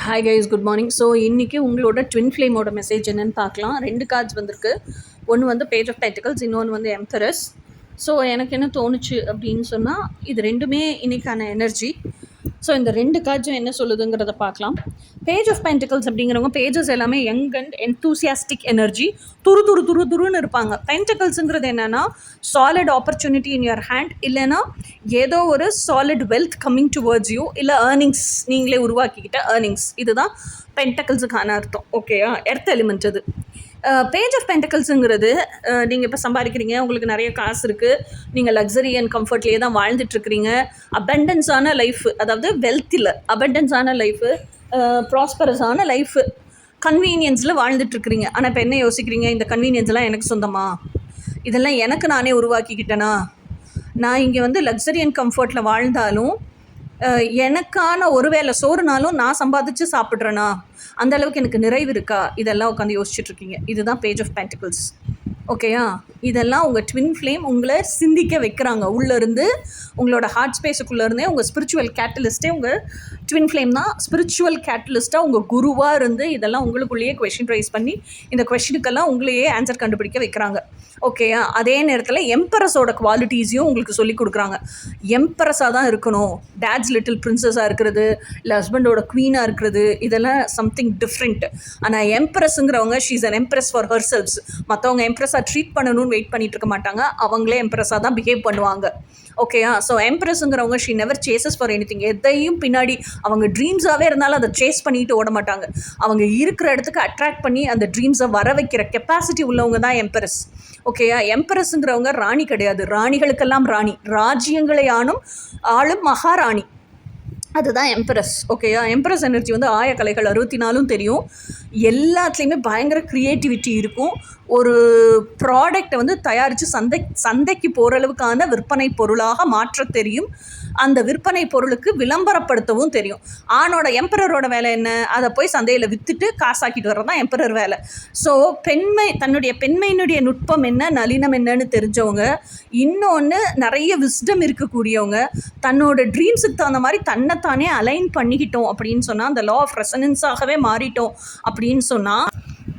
Hi guys, good morning. So இன்றைக்கி உங்களோட twin ஃப்ளேமோட message என்னென்னு பார்க்கலாம். 2 கார்ட்ஸ் வந்திருக்கு. ஒன்று வந்து பேஜ் ஆஃப் பென்டிகல்ஸ், இன்னொன்று வந்து எம்பரஸ். ஸோ எனக்கு என்ன தோணுச்சு அப்படின்னு சொன்னால், இது ரெண்டுமே இன்றைக்கான எனர்ஜி. ஸோ இந்த 2 கார்ட்ஸும் என்ன சொல்லுதுங்கிறத பார்க்கலாம். பேஜ் ஆஃப் பென்டிகல்ஸ் அப்படிங்கிறவங்க பேஜஸ் எல்லாமே யங் அண்ட் என்தூசியாஸ்டிக் எனர்ஜி, துருன்னு இருப்பாங்க. பென்டிகல்ஸுங்கிறது என்னென்னா solid opportunity in your hand, இல்லைன்னா ஏதோ ஒரு solid wealth coming towards you, இல்லை ஏர்னிங்ஸ் நீங்களே உருவாக்கிக்கிட்ட ஏர்னிங்ஸ். இதுதான் பென்டக்கிள்ஸுக்கான அர்த்தம். ஓகேயா? எர்த் எலிமெண்ட் அது. பேஜ் ஆஃப் பென்டக்கிள்ஸுங்கிறது நீங்கள் இப்போ சம்பாதிக்கிறீங்க, உங்களுக்கு நிறைய காசு இருக்குது, நீங்கள் லக்ஸரி அண்ட் கம்ஃபர்ட்லேயே தான் வாழ்ந்துட்டுருக்கிறீங்க, அபண்டன்ஸான லைஃபு, அதாவது வெல்த் இல்லை, அபண்டன்ஸான லைஃபு, ப்ராஸ்பரஸான லைஃபு, கன்வீனியன்ஸில் வாழ்ந்துட்டுருக்கிறீங்க. ஆனால் இப்போ என்ன யோசிக்கிறீங்க? இந்த கன்வீனியன்ஸ்லாம் எனக்கு சொந்தமா? இதெல்லாம் எனக்கு நானே உருவாக்கிக்கிட்டேனா? நான் இங்கே வந்து லக்ஸரி அண்ட் கம்ஃபர்ட்டில் வாழ்ந்தாலும் எனக்கான ஒரு வேளை சோறுனாலும் நான் சம்பாதிச்சு சாப்பிட்றேனா? அந்த அளவுக்கு எனக்கு நிறைவு இருக்கா? இதெல்லாம் உட்காந்து யோசிச்சுட்ருக்கீங்க. இதுதான் பேஜ் ஆஃப் பென்டிகல்ஸ். ஓகேயா? இதெல்லாம் உங்கள் ட்வின் ஃப்ளேம் உங்களை சிந்திக்க வைக்கிறாங்க. உள்ளேருந்து உங்களோட ஹார்ட் ஸ்பேஸுக்குள்ளேருந்தே உங்கள் ஸ்பிரிச்சுவல் கேட்டலிஸ்ட்டே உங்கள் ட்வின் ஃப்ளேம் தான். ஸ்பிரிச்சுவல் கேட்டலிஸ்ட்டாக உங்கள் குருவாக இருந்து இதெல்லாம் உங்களுக்குள்ளேயே கொஷின் ரைஸ் பண்ணி இந்த கொஷினுக்கெல்லாம் உங்களையே ஆன்சர் கண்டுபிடிக்க வைக்கிறாங்க. ஓகேயா? அதே நேரத்தில் எம்பரஸோட குவாலிட்டிஸையும் உங்களுக்கு சொல்லிக் கொடுக்குறாங்க. எம்பரஸாக தான் இருக்கணும், டேட்ஸ் லிட்டில் பிரின்சஸாக இருக்கிறது, இல்லை ஹஸ்பண்டோட குவீனாக இருக்கிறது, இதெல்லாம் சம்திங் டிஃப்ரெண்ட். ஆனால் எம்பரஸுங்கிறவங்க she's an empress for herself. மற்றவங்க எம்ப்ரெஸ்ஸாக ட்ரீட் பண்ணணும்னு வெயிட் பண்ணிட்டு இருக்க மாட்டாங்க, அவங்களே எம்ப்ரெஸ்ஸாக தான் பிஹேவ் பண்ணுவாங்க. ஓகேயா? ஸோ எம்ப்ரெஸ்ஸுங்கிறவங்க she never chases for anything. எதையும் பின்னாடி அவங்க ட்ரீம்ஸாகவே இருந்தாலும் அதை சேஸ் பண்ணிட்டு ஓட மாட்டாங்க. அவங்க இருக்கிற இடத்துக்கு அட்ராக்ட் பண்ணி அந்த ட்ரீம்ஸை வர வைக்கிற கெப்பாசிட்டி உள்ளவங்க தான் எம்பரஸ். ஓகேயா? எம்பரஸுங்கிறவங்க ராணி கிடையாது, ராணிகளுக்கெல்லாம் ராணி, ராஜ்யங்களை ஆளும் மகாராணி. அதுதான் எம்பரஸ். ஓகேயா? எம்பரஸ் எனர்ஜி வந்து ஆயக்கலைகள் 64 தெரியும். எல்லாத்துலேயுமே பயங்கர க்ரியேட்டிவிட்டி இருக்கும். ஒரு ப்ராடக்டை வந்து தயாரித்து சந்தைக்கு போகிற அளவுக்கான விற்பனை பொருளாக மாற்ற தெரியும். அந்த விற்பனை பொருளுக்கு விளம்பரப்படுத்தவும் தெரியும். ஆணோட எம்பரரோட வேலை என்ன? அதை போய் சந்தையில் விற்றுட்டு காசாக்கிட்டு வர்றது தான் எம்பரர் வேலை. ஸோ தன்னுடைய பெண்மையினுடைய நுட்பம் என்ன, நளினம் என்னன்னு தெரிஞ்சவங்க, இன்னொன்று நிறைய விஸ்டம் இருக்கக்கூடியவங்க, தன்னோட ட்ரீம்ஸுக்கு தகுந்த மாதிரி தன்னைத்தானே அலைன் பண்ணிக்கிட்டோம் அப்படின்னு சொன்னால், அந்த லா ஆஃப் ரெசனன்ஸாகவே மாறிட்டோம் அப்படின்னு சொன்னால்,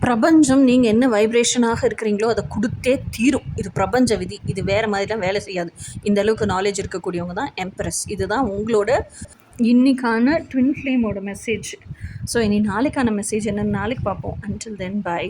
பிரபஞ்சம் நீங்கள் என்ன வைப்ரேஷனாக இருக்கிறீங்களோ அதை கொடுத்தே தீரும். இது பிரபஞ்ச விதி. இது வேறு மாதிரிலாம் வேலை செய்யாது. இந்த அளவுக்கு நாலேஜ் இருக்கக்கூடியவங்க தான் எம்பரஸ். இதுதான் உங்களோட இன்னைக்கான ட்வின் ஃப்ளேமோட மெசேஜ். ஸோ இனி நாளைக்கான மெசேஜ் என்னன்னு நாளைக்கு பார்ப்போம். Until then, by.